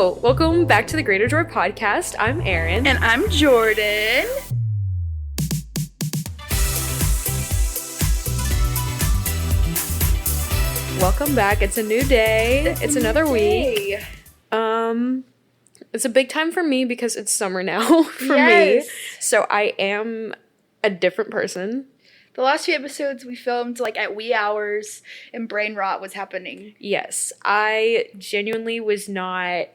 So, welcome back to the Greater Joy Podcast. I'm Erin. And I'm Jordin. Welcome back. It's a new day. It's another week. It's a big time for me because it's summer now for me. So I am a different person. The last few episodes we filmed like at wee hours and brain rot was happening. Yes. I genuinely was not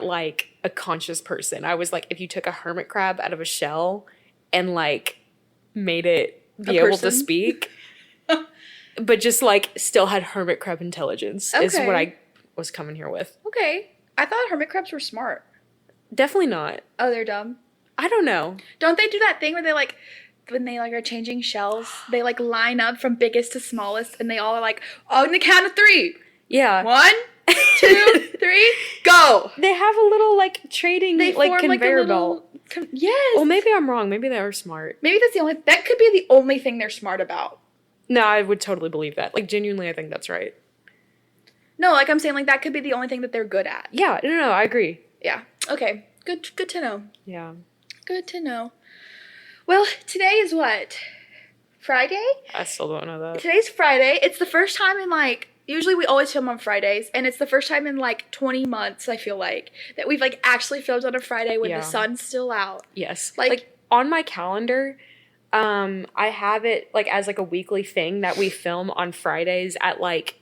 like a conscious person. I was like, if you took a hermit crab out of a shell and like made it be able to speak, but just like still had hermit crab intelligence is what I was coming here with. Okay. I thought hermit crabs were smart. Definitely not. Oh, they're dumb? I don't know. Don't they do that thing where they like, when they like are changing shells, they like line up from biggest to smallest and they all are like, on the count of 3. Yeah. 1, 2, 3, go. They have a little like trading like conveyor belt. Yes. Well, maybe I'm wrong. Maybe they are smart. Maybe that could be the only thing they're smart about. No, I would totally believe that. Like, genuinely, I think that's right. No, like I'm saying, like that could be the only thing that they're good at. Yeah, no, I agree. Yeah. Okay. Good to know. Yeah. Good to know. Well, today is what? Friday? I still don't know that. Today's Friday. It's the first time in like, usually we always film on Fridays, and it's the first time in like 20 months, I feel like, that we've like actually filmed on a Friday when the sun's still out. Yes. Like on my calendar, I have it like as like a weekly thing that we film on Fridays at like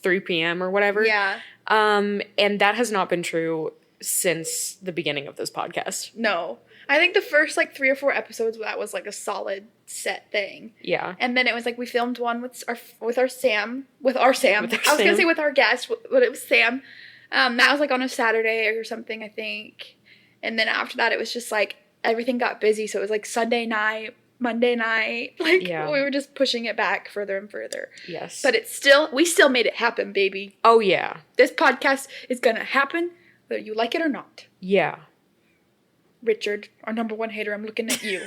3 p.m. or whatever. Yeah. And that has not been true since the beginning of this podcast. No. I think the first like 3 or 4 episodes, that was like a solid set thing. Yeah. And then it was like we filmed one with our Sam. I was going to say with our guest, but it was Sam. That was like on a Saturday or something, I think. And then after that, it was just like everything got busy. So it was like Sunday night, Monday night. Like we were just pushing it back further and further. Yes. But we still made it happen, baby. Oh, yeah. This podcast is going to happen whether you like it or not. Yeah. Richard, our number one hater, I'm looking at you.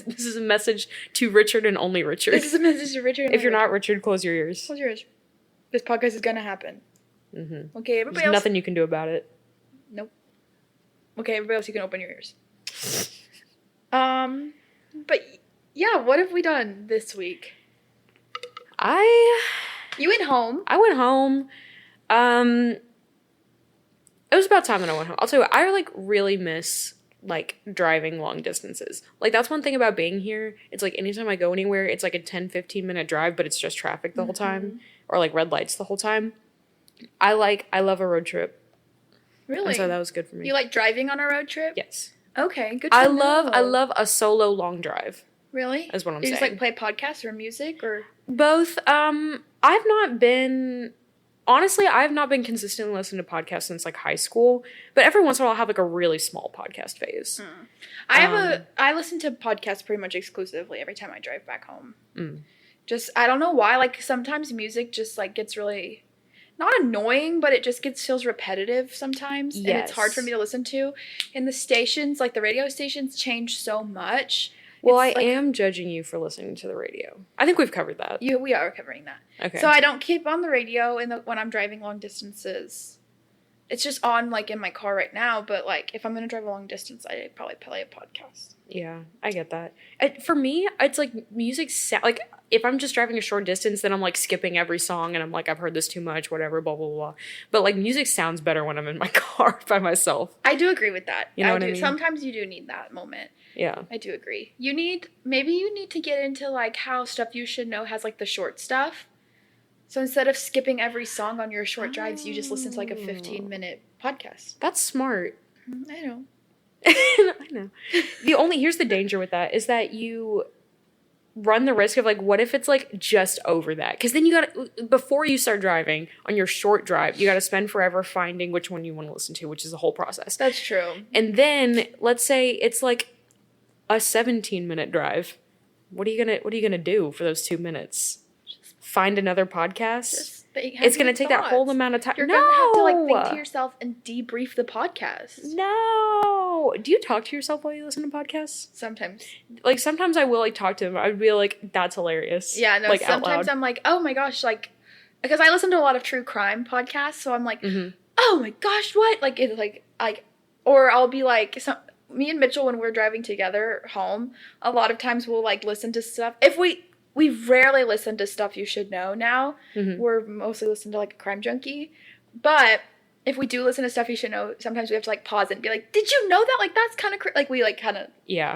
This is a message to Richard and only Richard. This is a message to Richard. If you're not Richard, close your ears. Close your ears. This podcast is gonna happen. Mm-hmm. Okay, everybody There's else. nothing you can do about it. Nope. Okay, everybody else, you can open your ears. But yeah, what have we done this week? You went home. I went home. It was about time that I went home. I'll tell you what, I like really miss like driving long distances. Like that's one thing about being here. It's like anytime I go anywhere, it's like a 10-15 minute drive, but it's just traffic the whole time or like red lights the whole time. I love a road trip. Really? And so that was good for me. You like driving on a road trip? Yes. Okay, good to know. I love a solo long drive. Really? Is what I'm saying. You just like play podcasts or music or both? Honestly, I've not been consistently listening to podcasts since like high school, but every once in a while I'll have like a really small podcast phase. I listen to podcasts pretty much exclusively every time I drive back home. Just, I don't know why, like sometimes music just like gets really, not annoying, but it just feels repetitive sometimes. Yes. And it's hard for me to listen to. And the stations, like the radio stations change so much. Well, I am judging you for listening to the radio. I think we've covered that. We are covering that. Okay. So I don't keep on the radio when I'm driving long distances. It's just on like in my car right now, but like if I'm going to drive a long distance, I'd probably play a podcast. Yeah, I get that. For me, it's like music, like if I'm just driving a short distance, then I'm like skipping every song and I'm like, I've heard this too much, whatever, blah, blah, blah. But like music sounds better when I'm in my car by myself. I do agree with that. You know what I mean? Sometimes you do need that moment. Yeah. I do agree. Maybe you need to get into like how Stuff You Should Know has like the short stuff. So instead of skipping every song on your short drives, you just listen to like a 15-minute podcast. That's smart. I know. I know. Here's the danger with that is that you run the risk of like, what if it's like just over that? Because then before you start driving on your short drive, you got to spend forever finding which one you want to listen to, which is a whole process. That's true. And then let's say it's like a 17-minute drive. What are you gonna do for those 2 minutes? Find another podcast? It's going to take that whole amount of time. You're going to have to like think to yourself and debrief the podcast. No. Do you talk to yourself while you listen to podcasts? Sometimes. Like sometimes I will like talk to them. I'd be like, that's hilarious. Yeah, no, like, sometimes I'm like, oh my gosh, like, because I listen to a lot of true crime podcasts, so I'm like, oh my gosh, what? Like, it's like, or I'll be like, me and Mitchell, when we're driving together home, a lot of times we'll like listen to stuff. If we rarely listen to stuff you should know now. Mm-hmm. We're mostly listening to like a crime junkie. But if we do listen to stuff you should know, sometimes we have to like pause it and be like, did you know that? Like, that's kind of like we like kind of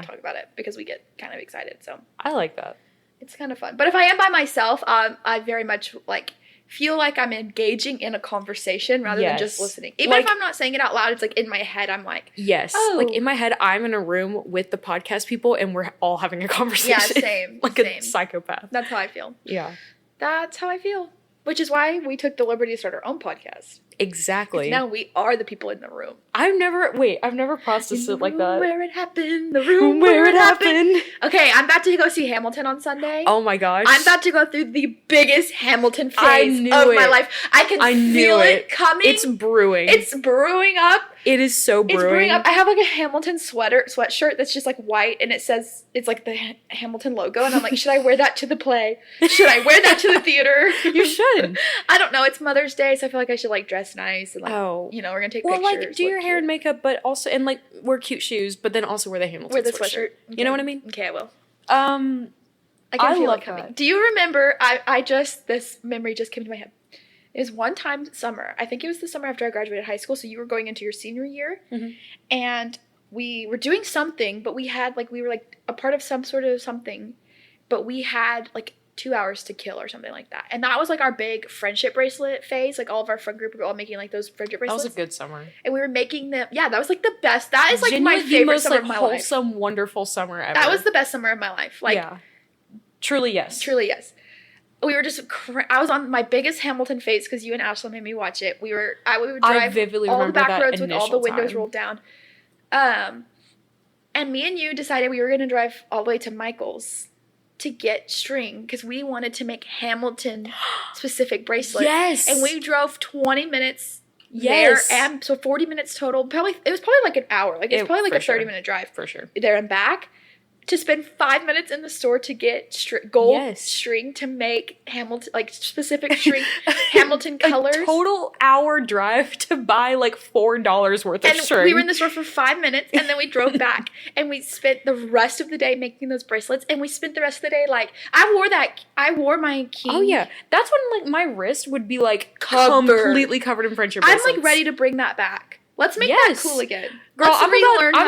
talk about it because we get kind of excited. So I like that. It's kind of fun. But if I am by myself, I very much like feel like I'm engaging in a conversation rather than just listening. Even if I'm not saying it out loud, it's like in my head, I'm like, oh. Like in my head, I'm in a room with the podcast people and we're all having a conversation. Yeah, same. Like a psychopath. That's how I feel. Yeah. That's how I feel. Which is why we took the liberty to start our own podcast. Exactly. Now we are the people in the room. I've never processed it like that. Where it happened. The room where it happened. Okay, I'm about to go see Hamilton on Sunday. Oh my gosh. I'm about to go through the biggest Hamilton phase of my life. I can feel it coming. It's brewing. It's brewing up. It is so brewing. It's brewing up. I have like a Hamilton sweatshirt that's just like white and it says, it's like the Hamilton logo. And I'm like, should I wear that to the play? Should I wear that to the theater? You should. I don't know. It's Mother's Day, so I feel like I should like dress nice and like, you know, we're gonna take pictures. Well, like do your hair and makeup, but also and like wear cute shoes, but then also wear the Hamilton sweatshirt. Okay. You know what I mean? Okay, I will. I love that. Do you remember? This memory just came to my head. It was one time summer. I think it was the summer after I graduated high school. So you were going into your senior year, and we were doing something, but we were like a part of some sort of something, but we had like 2 hours to kill or something like that. And that was like our big friendship bracelet phase. Like all of our friend group were all making like those friendship bracelets. That was a good summer. And we were making them. Yeah, that was like the best. That is like genuinely my favorite summer of my life. Wholesome, wonderful summer ever. That was the best summer of my life. Like, yeah. Truly yes. Truly yes. We were just. I was on my biggest Hamilton phase because you and Ashley made me watch it. We would drive all the back roads with all the windows rolled down. And me and you decided we were going to drive all the way to Michael's to get string because we wanted to make Hamilton specific bracelets. Yes. And we drove 20 minutes there, and so 40 minutes total. It was probably like an hour. Like it's probably like a 30-minute drive for sure. There and back. To spend 5 minutes in the store to get gold string to make Hamilton, like specific string, Hamilton colors. A total hour drive to buy like $4 worth of string. And we were in the store for 5 minutes and then we drove back and we spent the rest of the day making those bracelets and we spent the rest of the day like, I wore my king. Oh yeah. That's when like my wrist would be like completely covered in friendship bracelets. I'm like ready to bring that back. Let's make that cool again. Girl, I'm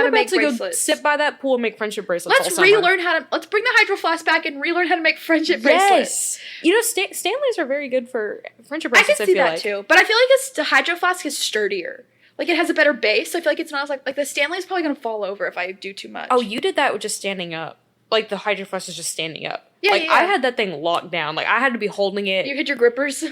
about to go sit by that pool and make friendship bracelets. Let's bring the Hydro Flask back and relearn how to make friendship bracelets. You know, Stanleys are very good for friendship bracelets. I can see that too. But I feel like the Hydro Flask is sturdier. Like it has a better base. So I feel like it's not as like the Stanley is probably going to fall over if I do too much. Oh, you did that with just standing up. Like the Hydro Flask is just standing up. Yeah, like I had that thing locked down. Like I had to be holding it. You hit your grippers?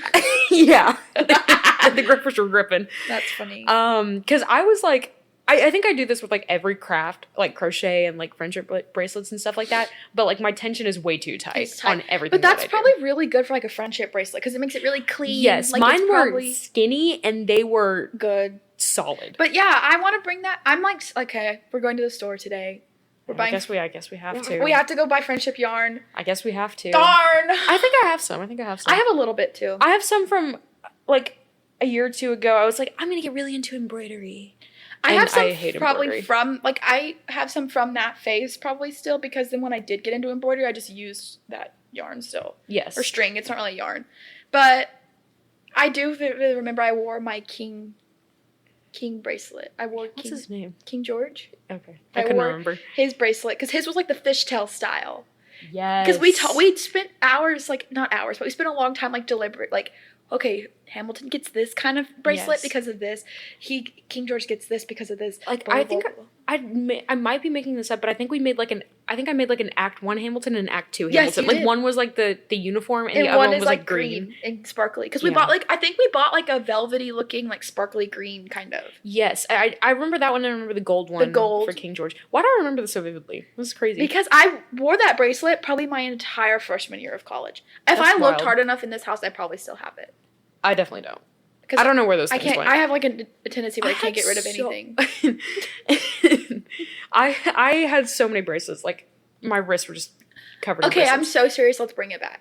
Yeah. The grippers were gripping. That's funny. Because I was like, I think I do this with like every craft, like crochet and like friendship bracelets and stuff like that. But like my tension is way too tight on everything. But that's probably really good for like a friendship bracelet because it makes it really clean. Yes, like, mine were skinny and they were good, solid. But yeah, I want to bring that. I'm like, okay, we're going to the store today. We're buying. I guess we have to. We have to go buy friendship yarn. I guess we have to. Darn. I think I have some. I have a little bit too. I have some from like a year or two ago. I was like, I'm gonna get really into embroidery. I have some probably from like I have some from that phase probably still because then when I did get into embroidery, I just used that yarn still. Yes. Or string. It's not really yarn, but I do remember I wore my king bracelet. What's his name? King George. Okay. I couldn't remember. His bracelet, because his was like the fishtail style. Yes. Because we spent hours, like, not hours, but we spent a long time, like, deliberate, like, okay, Hamilton gets this kind of bracelet because of this. King George gets this because of this. Like, I think I might be making this up, but I think I made like an Act 1 Hamilton and an Act 2 Hamilton. Like, one was like the uniform and the other one was like green and sparkly. Because we bought like a velvety looking, like, sparkly green kind of. Yes. I remember that one and I remember the gold one for King George. Why do I remember this so vividly? This is crazy. Because I wore that bracelet probably my entire freshman year of college. If I looked hard enough in this house, I probably still have it. I definitely don't. I don't know where those things went. I have like a tendency where I can't get rid of anything. I had so many bracelets. Like my wrists were just covered in bracelets. I'm so serious. Let's bring it back.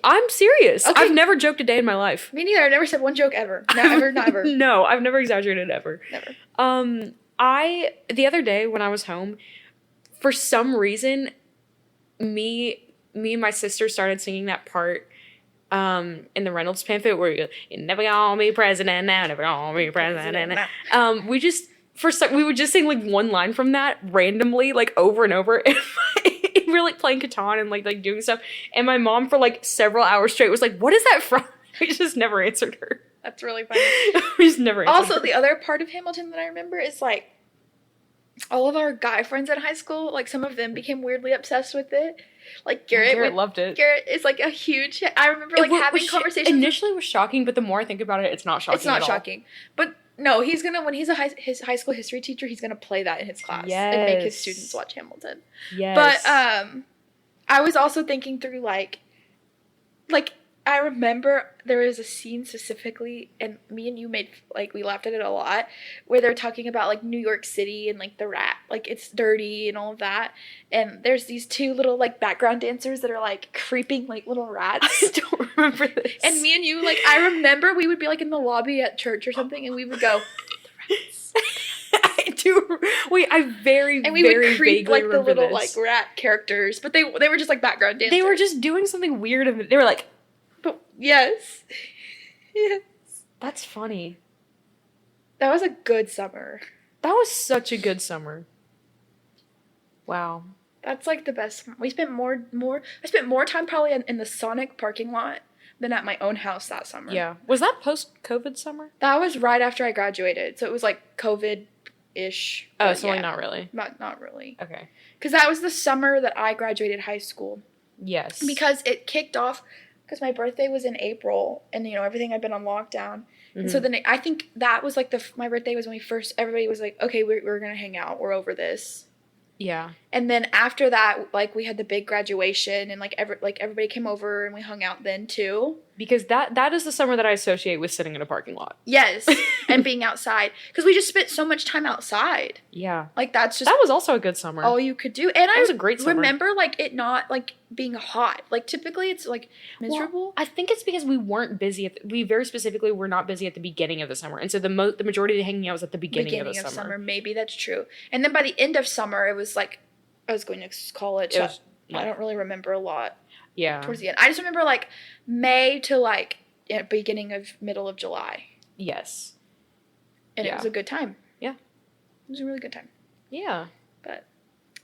I'm serious. Okay. I've never joked a day in my life. Me neither. I never said one joke ever. Never. No, I've never exaggerated ever. Never. The other day when I was home, for some reason, me and my sister started singing that part in the Reynolds pamphlet where you're never gonna be president now, never gonna be president now. We would just sing like one line from that randomly, like over and over. And we're like playing Catan and like doing stuff. And my mom for like several hours straight was like, "What is that from?" We just never answered her. That's really funny. We just never answered Also, her. the other part of Hamilton that I remember is like all of our guy friends in high school, like some of them became weirdly obsessed with it. Like Garrett loved it. Garrett is like a huge. I remember like having conversations. Initially, it was shocking, but the more I think about it, it's not shocking. It's not at all. shocking, but no, he's gonna when he's his high school history teacher, he's gonna play that in his class and make his students watch Hamilton. Yes, but I was also thinking through like I remember there was a scene specifically, and me and you we laughed at it a lot, where they're talking about like New York City and like the rat, like it's dirty and all of that, and there's these two little like background dancers that are like creeping like little rats. I don't remember this. And me and you, like, I remember we would be like in the lobby at church or something, and we would go, the rats. I do. I very, and we very would creep vaguely like the little this. like rat characters, but they were just like background dancers. They were just doing something weird, and they were like, but yes. Yes. That's funny. That was a good summer. That was such a good summer. Wow. That's like the best. We spent I spent more time probably in the Sonic parking lot than at my own house that summer. Yeah. Was that post-COVID summer? That was right after I graduated. So it was like COVID-ish. Oh, so like not really. Not really. Okay. Because that was the summer that I graduated high school. Yes. Because it kicked off, because my birthday was in April, and everything had been on lockdown. Mm-hmm. And so then I think that was like my birthday was when everybody was like, okay, we're going to hang out. We're over this. Yeah. And then after that, like, we had the big graduation, and everybody came over and we hung out then too. Because that is the summer that I associate with sitting in a parking lot. Yes. And being outside. Because we just spent so much time outside. Yeah. Like, that was also a good summer. All you could do. And that was a great summer. Remember, like, it not, like, being hot. Like, typically it's, like, miserable. Well, I think it's because we weren't busy we very specifically were not busy at the beginning of the summer. And so the majority of the hanging out was at the beginning of the summer. Maybe that's true. And then by the end of summer, it was, like, I was going to college. I don't really remember a lot. Yeah. Towards the end. I just remember, like, May to, like, middle of July. Yes. And it was a good time. Yeah. It was a really good time. Yeah. But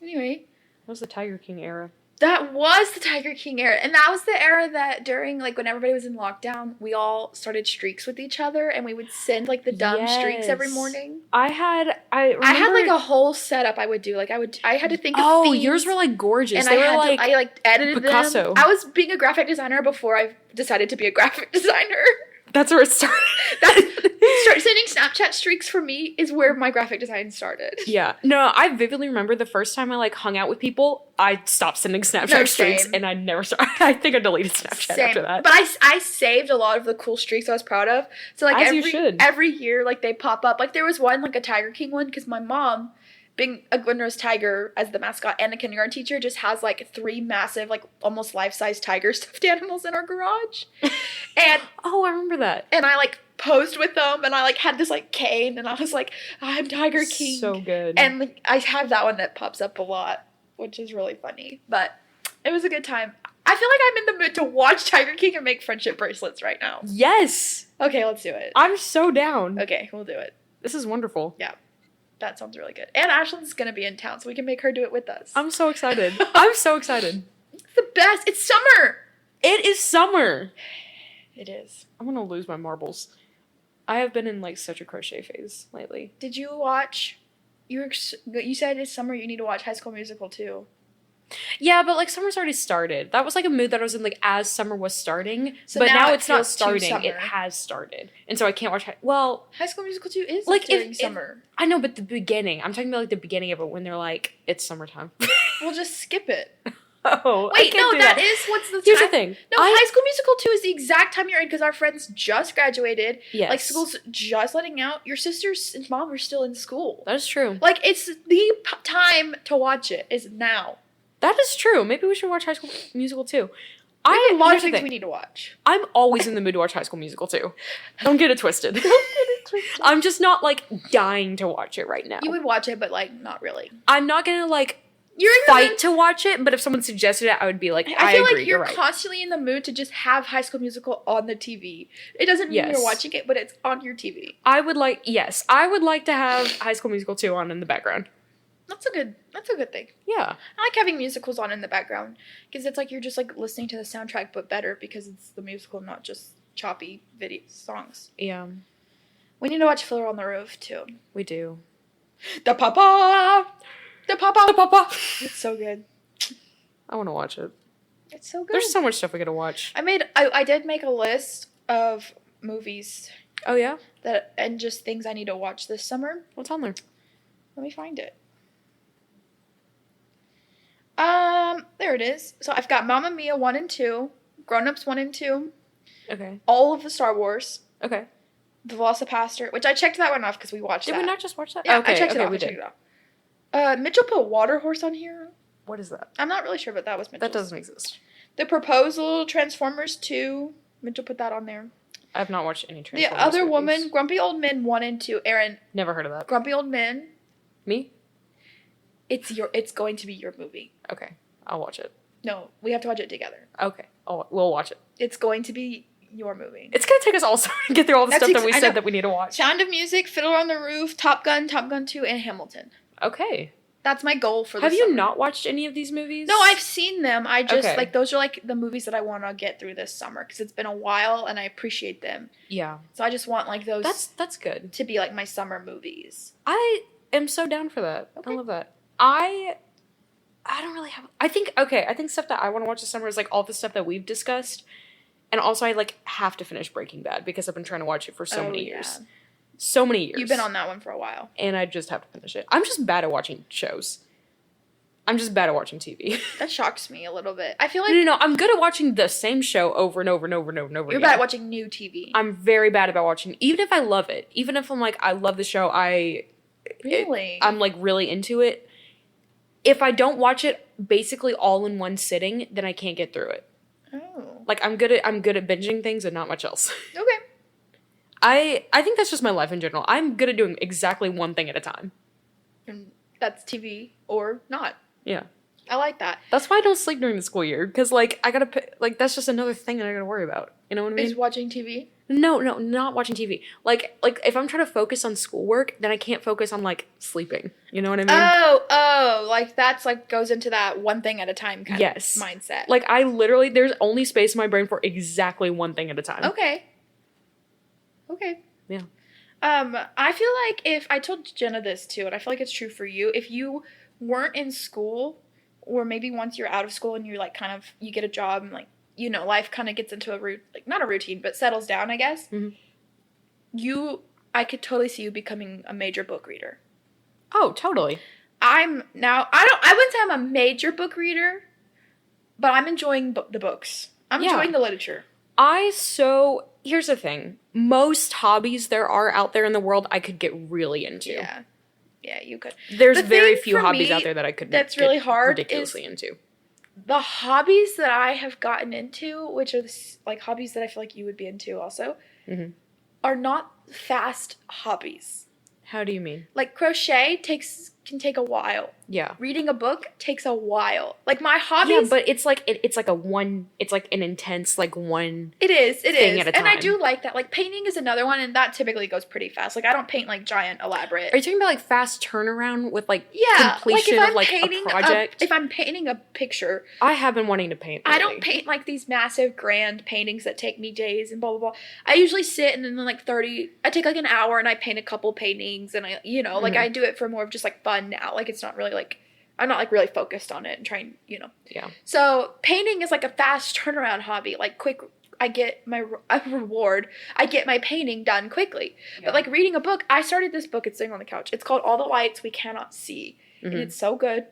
anyway. That was the Tiger King era. That was the Tiger King era. And that was the era that during, like, when everybody was in lockdown, we all started streaks with each other, and we would send, like, the dumb streaks every morning. I had, like, a whole setup I would do. Like, I had to think of themes. Oh, yours were, like, gorgeous. And I edited Picasso. them. I was being a graphic designer before I decided to be a graphic designer. That's where it started. Sending Snapchat streaks for me is where my graphic design started. Yeah. No, I vividly remember the first time I, like, hung out with people, I stopped sending Snapchat streaks, and I never started. I think I deleted Snapchat after that. But I saved a lot of the cool streaks I was proud of. So, like, every year, like, they pop up. Like, there was one, like, a Tiger King one, because my mom, being a Glenrose Tiger as the mascot and a kindergarten teacher, just has, like, 3 massive, like, almost life-size tiger stuffed animals in our garage. And oh, I remember that. And I, like, posed with them, and I, like, had this, like, cane, and I was like, I'm Tiger King. So good. And, like, I have that one that pops up a lot, which is really funny. But it was a good time. I feel like I'm in the mood to watch Tiger King and make friendship bracelets right now. Yes! Okay, let's do it. I'm so down. Okay, we'll do it. This is wonderful. Yeah. That sounds really good. And Ashlyn's going to be in town, so we can make her do it with us. I'm so excited. I'm so excited. It's the best. It's summer. It is summer. It is. I'm going to lose my marbles. I have been in, like, such a crochet phase lately. Did you watch... You said it's summer, you need to watch High School Musical, too. Yeah, but, like, summer's already started. That was, like, a mood that I was in, like, as summer was starting. So but now it it's not starting. It has started. And so I can't watch... High School Musical 2 is, like, during summer. I know, but the beginning. I'm talking about, like, the beginning of it when they're like, it's summertime. We'll just skip it. Oh, wait, no, that is what's the time. Here's the thing. No, High School Musical 2 is the exact time you're in, because our friends just graduated. Yes. Like, school's just letting out. Your sisters and mom are still in school. That is true. Like, it's the time to watch it is now. That is true. Maybe we should watch High School Musical too. We have a lot of here's the things thing. we need to watch. I'm always in the mood to watch High School Musical too. Don't get it twisted. I'm just not like dying to watch it right now. You would watch it, but like not really. I'm not gonna like You're in the fight mood. to watch it, but if someone suggested it, I would be like, I feel agree, like you're right. constantly in the mood to just have High School Musical on the TV. It doesn't mean Yes. you're watching it, but it's on your TV. I would like to have High School Musical 2 on in the background. That's a good thing. Yeah. I like having musicals on in the background because it's like you're just like listening to the soundtrack, but better because it's the musical, not just choppy video songs. Yeah. We need to watch Fiddler on the Roof too. We do. The Papa. Papa. It's so good. I want to watch it. It's so good. There's so much stuff we gotta watch. I did make a list of movies Oh yeah? and just things I need to watch this summer. What's on there? Let me find it. There it is. So I've got Mamma Mia 1 and 2, Grown Ups 1 and 2, Okay. all of the Star Wars, Okay. The Velocipaster, which I checked that one off because we watched Did that. we not just watch that? Yeah, okay, I checked okay, it off. we I checked did. it off. Mitchell put Water Horse on here. What is that? I'm not really sure, but that was Mitchell's. That doesn't exist. The Proposal, Transformers 2. Mitchell put that on there. I've not watched any The Transformers Other movies. Woman, Grumpy Old Men 1 and 2. Erin, Never heard of that. Grumpy Old Men. Me? It's going to be your movie. Okay. I'll watch it. No, we have to watch it together. Okay. We'll watch it. It's going to be your movie. It's gonna take us all summer to get through all the That's stuff that we I said know. that we need to watch. Sound of Music, Fiddler on the Roof, Top Gun 2, and Hamilton. Okay. That's my goal for this Have you summer. not watched any of these movies? No, I've seen them. I just, Okay. like, those are, like, the movies that I want to get through this summer because it's been a while and I appreciate them. Yeah. So I just want, like, those That's good. to be, like, my summer movies. I am so down for that. Okay. I love that. I don't really have. I think stuff that I want to watch this summer is like all the stuff that we've discussed, and also I like have to finish Breaking Bad because I've been trying to watch it for so many years. So many years. You've been on that one for a while. And I just have to finish it. I'm just bad at watching shows. I'm just bad at watching TV. That shocks me a little bit. I feel like No. I'm good at watching the same show over and over and over and over and over you're again. bad at watching new TV. I'm very bad about watching, even if I love it. Even if I'm like, I love the show, Really? I'm like really into it. If I don't watch it basically all in one sitting, then I can't get through it. Oh. Like I'm good at binging things and not much else. Okay. I think that's just my life in general. I'm good at doing exactly one thing at a time. And that's TV or not. Yeah. I like that. That's why I don't sleep during the school year, because like I gotta like that's just another thing that I gotta worry about. You know what I mean? Is watching TV? No, not watching TV. Like if I'm trying to focus on schoolwork, then I can't focus on like sleeping. You know what I mean? Oh, like that's like goes into that one thing at a time kind of mindset. Like I literally, there's only space in my brain for exactly one thing at a time. Okay. Yeah. I feel like if I told Jenna this too, and I feel like it's true for you, if you weren't in school, or maybe once you're out of school and you're like kind of you get a job and like you know life kind of gets into not a routine but settles down, I guess. Mm-hmm. I could totally see you becoming a major book reader. Oh, totally. I wouldn't say I'm a major book reader, but I'm enjoying the books. I'm enjoying the literature. Here's the thing. Most hobbies there are out there in the world I could get really into. Yeah, you could. There's The very thing few for hobbies me out there that I could that's get really hard ridiculously into. The hobbies that I have gotten into, which are like hobbies that I feel like you would be into also, are not fast hobbies. How do you mean? Like crochet can take a while. Yeah. Reading a book takes a while. Like my hobbies. Yeah, but it's like it's like an intense like one. It is. thing at a And I time. do like that. Like painting is another one, and that typically goes pretty fast. Like I don't paint like giant, elaborate. Are you talking about like fast turnaround with like like completion if I'm of like painting a project? if I'm painting a picture, I have been wanting to paint. I lately. don't paint like these massive grand paintings that take me days and blah blah blah. I usually sit and then like I take like an hour and I paint a couple paintings and I like I do it for more of just like fun now. Like it's not really like I'm not like really focused on it and trying, Yeah. So painting is like a fast turnaround hobby. Like quick, I get a reward. I get my painting done quickly. Yeah. But like reading a book, I started this book. It's sitting on the couch. It's called All the Lights We Cannot See, and it's so good.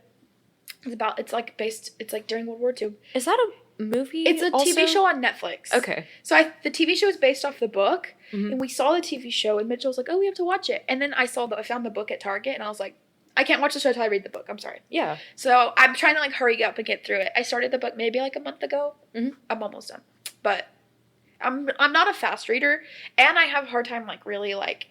It's like during World War II. Is that a movie? It's a TV show on Netflix. Okay. So the TV show is based off the book, and we saw the TV show, and Mitchell was like, "Oh, we have to watch it." And then I found the book at Target, and I was like, I can't watch the show until I read the book. I'm sorry. Yeah. So I'm trying to like hurry up and get through it. I started the book maybe like a month ago. Mm-hmm. I'm almost done, but I'm not a fast reader, and I have a hard time like really like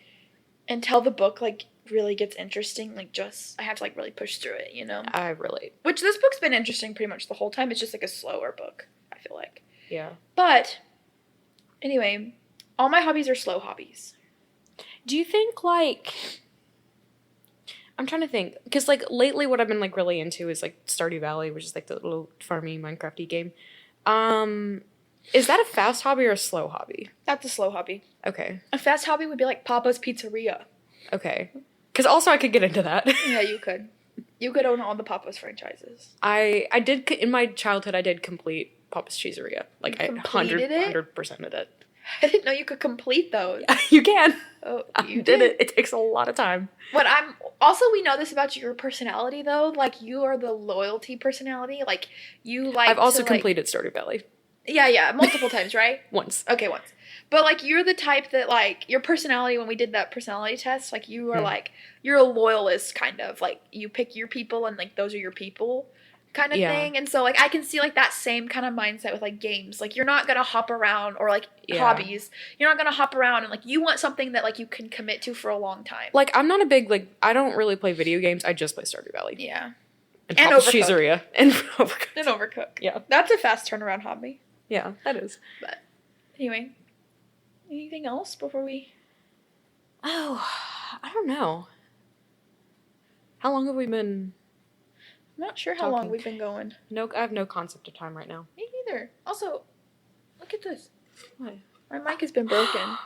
until the book like really gets interesting. Like just I have to like really push through it, you know. I relate. Which this book's been interesting pretty much the whole time. It's just like a slower book, I feel like. Yeah. But anyway, all my hobbies are slow hobbies. Do you think like I'm trying to think because like lately what I've been like really into is like Stardew Valley, which is like the little farmy Minecrafty game. Is that a fast hobby or a slow hobby? That's a slow hobby. Okay. A fast hobby would be like Papa's Pizzeria. Okay. Because also I could get into that. Yeah, you could. You could own all the Papa's franchises. I did in my childhood. I did complete Papa's Cheeseria. Like I 100% of it. I didn't know you could complete those. You can. Oh, you did it. It takes a lot of time. But we know this about your personality though. Like you are the loyalty personality. Like you like. I've also completed Stardew Valley. Yeah, multiple times, right? Once. Okay, once. But like you're the type that like your personality when we did that personality test, like you are like you're a loyalist kind of. Like you pick your people and like those are your people kind of thing. And so like I can see like that same kind of mindset with like games. Like you're not gonna hop around or like hobbies. You're not gonna hop around and like you want something that like you can commit to for a long time. Like I'm not a big like I don't really play video games. I just play Stardew Valley. Yeah. And Papa's Cheeseria. And Overcooked. And Overcooked. Yeah. That's a fast turnaround hobby. Yeah, that is. But anyway. Anything else before we... Oh, I don't know. How long have we been... I'm not sure how long we've been going. No, I have no concept of time right now. Me neither. Also, look at this. What? My mic has been broken.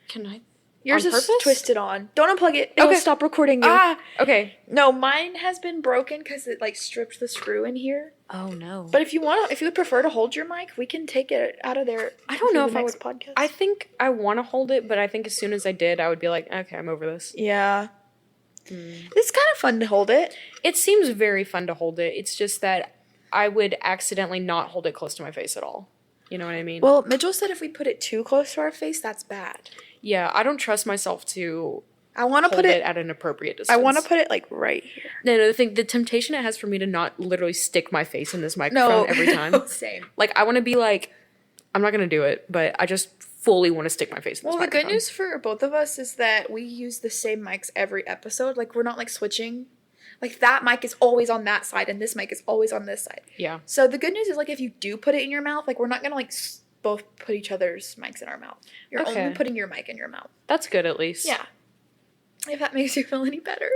Can I? Yours is twisted on. Don't unplug it. It'll stop recording you. Ah, okay. No, mine has been broken because it like stripped the screw in here. Oh no. But if you would prefer to hold your mic, we can take it out of there. I don't know if I would. Podcast. I think I want to hold it, but I think as soon as I did, I would be like, okay, I'm over this. Yeah. It's kind of fun to hold it. It seems very fun to hold it. It's just that I would accidentally not hold it close to my face at all. You know what I mean? Well, Mitchell said if we put it too close to our face, that's bad. Yeah, I don't trust myself to put it at an appropriate distance. I want to put it like right here. No, the temptation it has for me to not literally stick my face in this microphone every time. Same. Like I want to be like, I'm not going to do it, but I just fully want to stick my face in this microphone. Well, the good news for both of us is that we use the same mics every episode. Like we're not like switching. Like that mic is always on that side and this mic is always on this side. Yeah. So the good news is like if you do put it in your mouth, like we're not going to like both put each other's mics in our mouth. You're only putting your mic in your mouth. That's good at least. Yeah. If that makes you feel any better.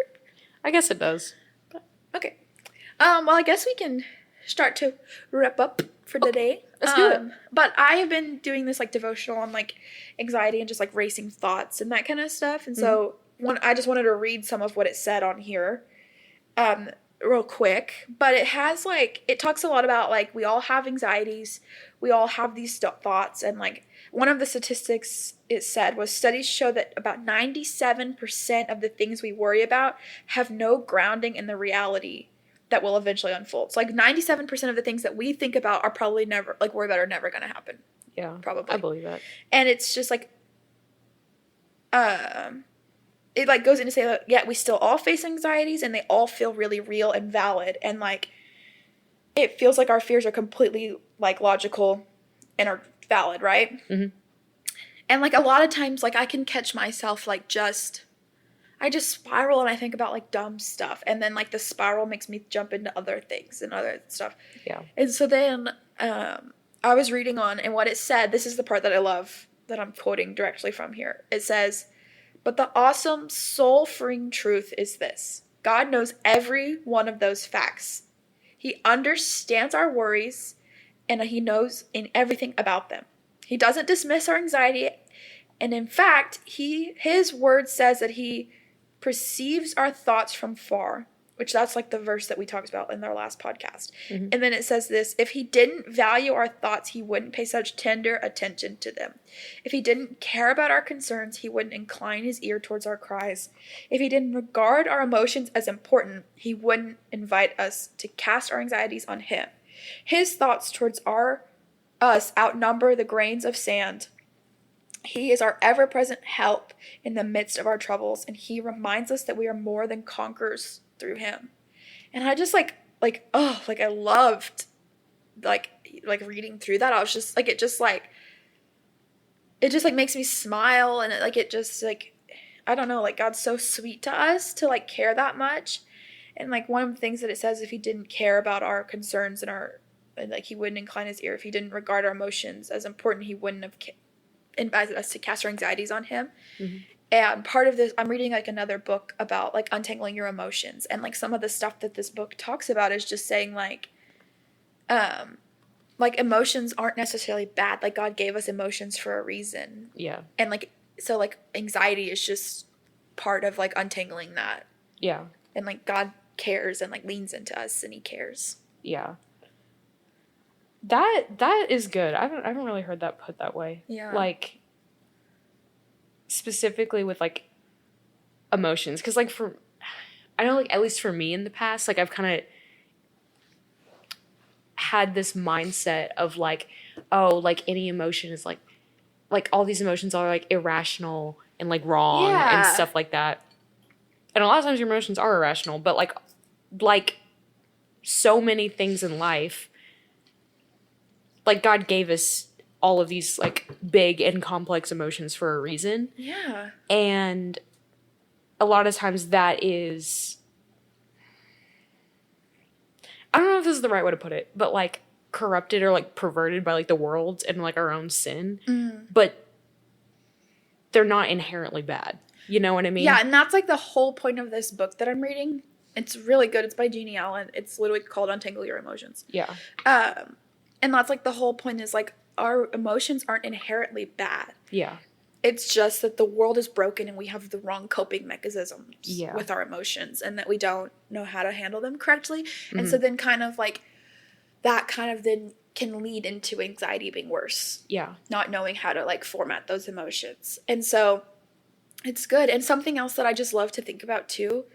I guess it does. But, okay. Well, I guess we can start to wrap up for today. Let's do it. But I have been doing this like devotional on like anxiety and just like racing thoughts and that kind of stuff. And so I just wanted to read some of what it said on here. Real quick, but it has like it talks a lot about like we all have anxieties, we all have these thoughts, and like one of the statistics it said was studies show that about 97% of the things we worry about have no grounding in the reality that will eventually unfold. So like 97% of the things that we think about are probably never like worry about are never going to happen. Yeah, probably. I believe that. And it's just like it like goes into say that yeah, we still all face anxieties and they all feel really real and valid, and like it feels like our fears are completely like logical and are valid, right? Mm-hmm. And like a lot of times like I can catch myself like I just spiral and I think about like dumb stuff, and then like the spiral makes me jump into other things and other stuff. Yeah. And so then I was reading on, and what it said, this is the part that I love that I'm quoting directly from here. It says, "But the awesome, soul-freeing truth is this. God knows every one of those facts. He understands our worries, and he knows in everything about them. He doesn't dismiss our anxiety, and in fact, his word says that he perceives our thoughts from far," which that's like the verse that we talked about in our last podcast. Mm-hmm. And then it says this, "If he didn't value our thoughts, he wouldn't pay such tender attention to them. If he didn't care about our concerns, he wouldn't incline his ear towards our cries. If he didn't regard our emotions as important, he wouldn't invite us to cast our anxieties on him. His thoughts towards us outnumber the grains of sand. He is our ever-present help in the midst of our troubles, and he reminds us that we are more than conquerors through him. And I just like I loved like reading through that. I was just like, it just makes me smile, and it just like, I don't know, like God's so sweet to us to like care that much. And like one of the things that it says, if he didn't care about our concerns and like he wouldn't incline his ear, if he didn't regard our emotions as important, he wouldn't have invited us to cast our anxieties on him. Mm-hmm. And part of this, I'm reading like another book about like untangling your emotions, and like some of the stuff that this book talks about is just saying like emotions aren't necessarily bad. Like God gave us emotions for a reason. Yeah. And like, so like anxiety is just part of like untangling that. Yeah. And like God cares and like leans into us, and he cares. Yeah. That is good. I haven't really heard that put that way. Yeah. Like specifically with like emotions, because like I know like at least for me in the past, like I've kind of had this mindset of like, oh, like any emotion is like all these emotions are like irrational and like wrong and stuff like that. And a lot of times your emotions are irrational, but like so many things in life, like God gave us all of these like big and complex emotions for a reason. Yeah. And a lot of times that is, I don't know if this is the right way to put it, but like corrupted or like perverted by like the world and like our own sin. Mm. But they're not inherently bad. You know what I mean? Yeah, and that's like the whole point of this book that I'm reading. It's really good. It's by Jeannie Allen. It's literally called Untangle Your Emotions. Yeah. And that's like the whole point is like our emotions aren't inherently bad. Yeah. It's just that the world is broken and we have the wrong coping mechanisms with our emotions, and that we don't know how to handle them correctly. Mm-hmm. And so then kind of like that kind of then can lead into anxiety being worse. Yeah. Not knowing how to like format those emotions. And so it's good. And something else that I just love to think about too,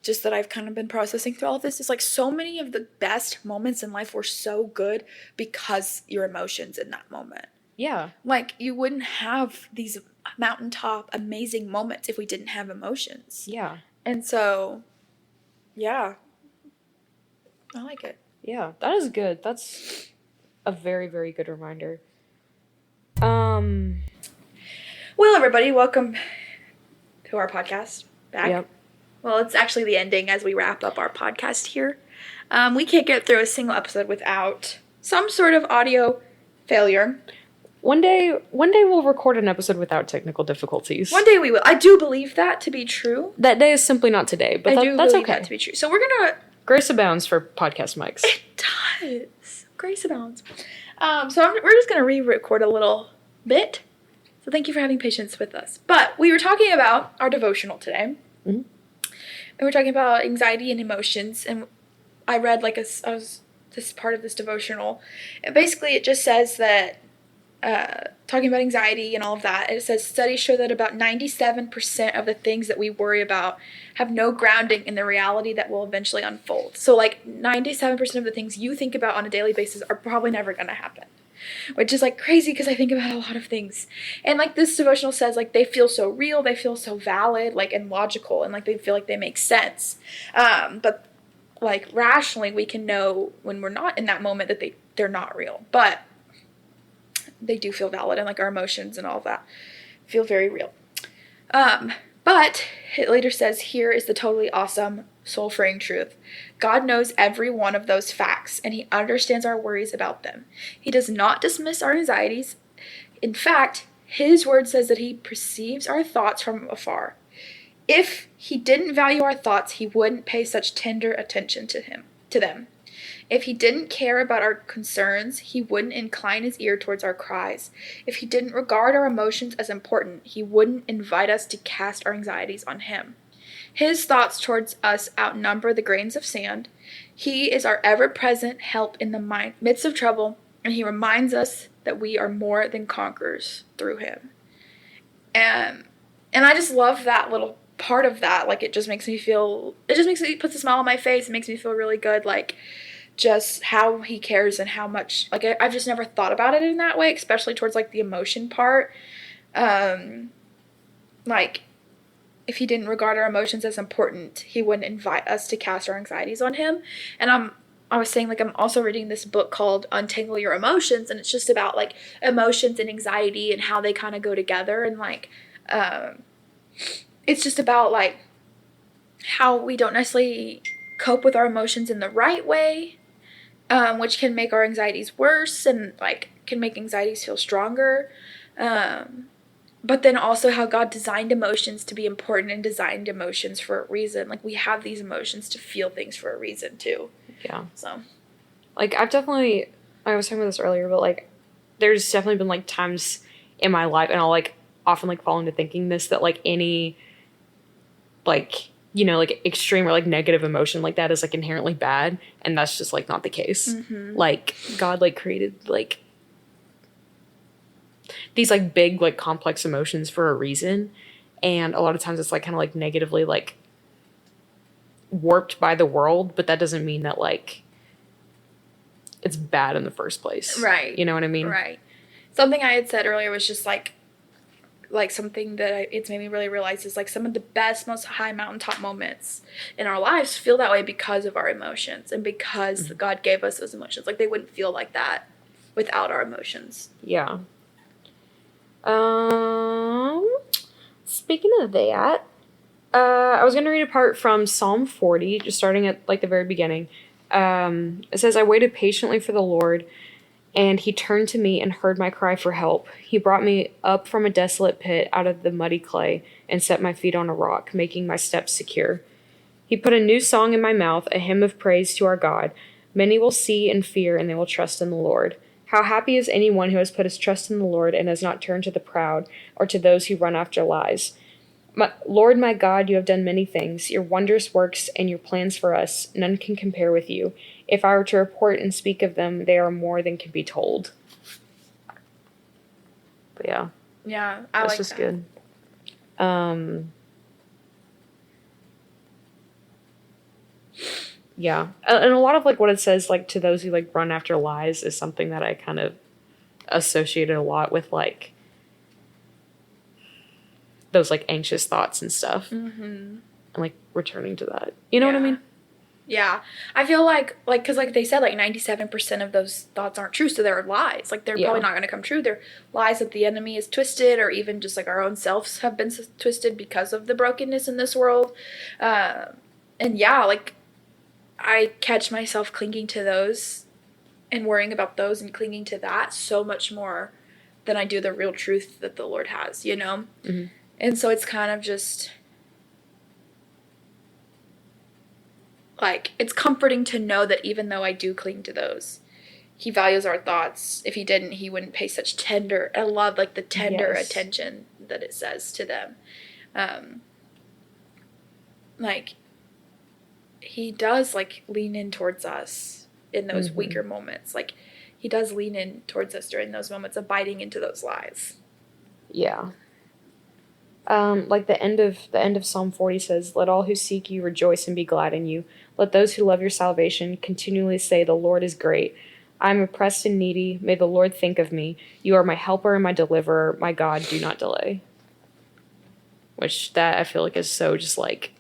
just that I've kind of been processing through all of this, is like so many of the best moments in life were so good because your emotions in that moment. Yeah. Like you wouldn't have these mountaintop amazing moments if we didn't have emotions. Yeah. And so, yeah, I like it. Yeah, that is good. That's a very, very good reminder. Well, everybody, welcome to our podcast back. Yep. Well, it's actually the ending as we wrap up our podcast here. We can't get through a single episode without some sort of audio failure. One day we'll record an episode without technical difficulties. One day we will. I do believe that to be true. That day is simply not today, but that's okay. That to be true. So we're gonna grace abounds for podcast mics. It does. Grace abounds. We're just gonna re-record a little bit. So thank you for having patience with us. But we were talking about our devotional today. Mm-hmm. And we're talking about anxiety and emotions. And I read this part of this devotional. And basically it just says that talking about anxiety and all of that, it says studies show that about 97% of the things that we worry about have no grounding in the reality that will eventually unfold. So like 97% of the things you think about on a daily basis are probably never going to happen, which is like crazy because I think about a lot of things. And like this devotional says, like they feel so real, they feel so valid, like and logical, and like they feel like they make sense. But like rationally we can know when we're not in that moment that they're not real. But they do feel valid, and like our emotions and all of that feel very real. But it later says, here is the totally awesome, soul-freeing truth. God knows every one of those facts, and he understands our worries about them. He does not dismiss our anxieties. In fact, his word says that he perceives our thoughts from afar. If he didn't value our thoughts, he wouldn't pay such tender attention to them. If he didn't care about our concerns, he wouldn't incline his ear towards our cries. If he didn't regard our emotions as important, he wouldn't invite us to cast our anxieties on him. His thoughts towards us outnumber the grains of sand. He is our ever-present help in the midst of trouble, and he reminds us that we are more than conquerors through him. And I just love that little part of that. Like it puts a smile on my face. It makes me feel really good. Like just how he cares and how much, like I've just never thought about it in that way, especially towards like the emotion part. Like if he didn't regard our emotions as important, he wouldn't invite us to cast our anxieties on him. And I was saying, like, I'm also reading this book called Untangle Your Emotions, and it's just about, like, emotions and anxiety and how they kind of go together. And, like, it's just about, like, how we don't necessarily cope with our emotions in the right way, which can make our anxieties worse and, like, can make anxieties feel stronger. But then also how God designed emotions to be important and designed emotions for a reason. Like, we have these emotions to feel things for a reason, too. Yeah. So. Like, I was talking about this earlier, but, like, there's definitely been, like, times in my life, and I'll, like, often, like, fall into thinking this, that, like, any, like, you know, like, extreme or, like, negative emotion like that is, like, inherently bad, and that's just, like, not the case. Mm-hmm. Like, God, like, created, like, these, like, big, like, complex emotions for a reason, and a lot of times it's, like, kind of, like, negatively, like, warped by the world, but that doesn't mean that, like, it's bad in the first place. Right. You know what I mean? Right. Something I had said earlier was just, like something that it's made me really realize is, like, some of the best, most high mountaintop moments in our lives feel that way because of our emotions and because God gave us those emotions. Like, they wouldn't feel like that without our emotions. Yeah. Speaking of that, I was going to read a part from Psalm 40, just starting at, like, the very beginning. It says, I waited patiently for the Lord, and he turned to me and heard my cry for help. He brought me up from a desolate pit out of the muddy clay and set my feet on a rock, making my steps secure. He put a new song in my mouth, a hymn of praise to our God. Many will see and fear, and they will trust in the Lord. How happy is anyone who has put his trust in the Lord and has not turned to the proud or to those who run after lies. Lord, my God, you have done many things. Your wondrous works and your plans for us, none can compare with you. If I were to report and speak of them, they are more than can be told. But yeah. Yeah, I like that. That's just good. Yeah. And a lot of, like, what it says, like, to those who, like, run after lies is something that I kind of associated a lot with, like, those, like, anxious thoughts and stuff. Mm-hmm. And, like, returning to that. You know what I mean? Yeah. I feel like, because, like, they said, like, 97% of those thoughts aren't true, so they're lies. Like, they're probably not going to come true. They're lies that the enemy is twisted, or even just, like, our own selves have been twisted because of the brokenness in this world. And, yeah, like, I catch myself clinging to those and worrying about those and clinging to that so much more than I do the real truth that the Lord has, you know? Mm-hmm. And so it's kind of just, like, it's comforting to know that even though I do cling to those, he values our thoughts. If he didn't, he wouldn't pay such tender, I love, like, the tender attention that it says to them. Like, he does, like, lean in towards us in those weaker moments. Like, he does lean in towards us during those moments of biting into those lies. Yeah. Like the end of Psalm 40 says, let all who seek you rejoice and be glad in you. Let those who love your salvation continually say, the Lord is great. I am oppressed and needy. May the Lord think of me. You are my helper and my deliverer. My God, do not delay. Which, that I feel like is so just, like,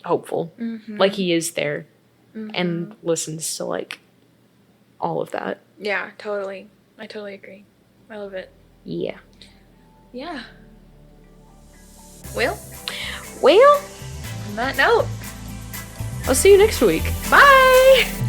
hopeful. Mm-hmm. Like, he is there and listens to, like, all of that. Yeah, totally. I totally agree. I love it. Yeah. Yeah. Well, on that note, I'll see you next week. Bye!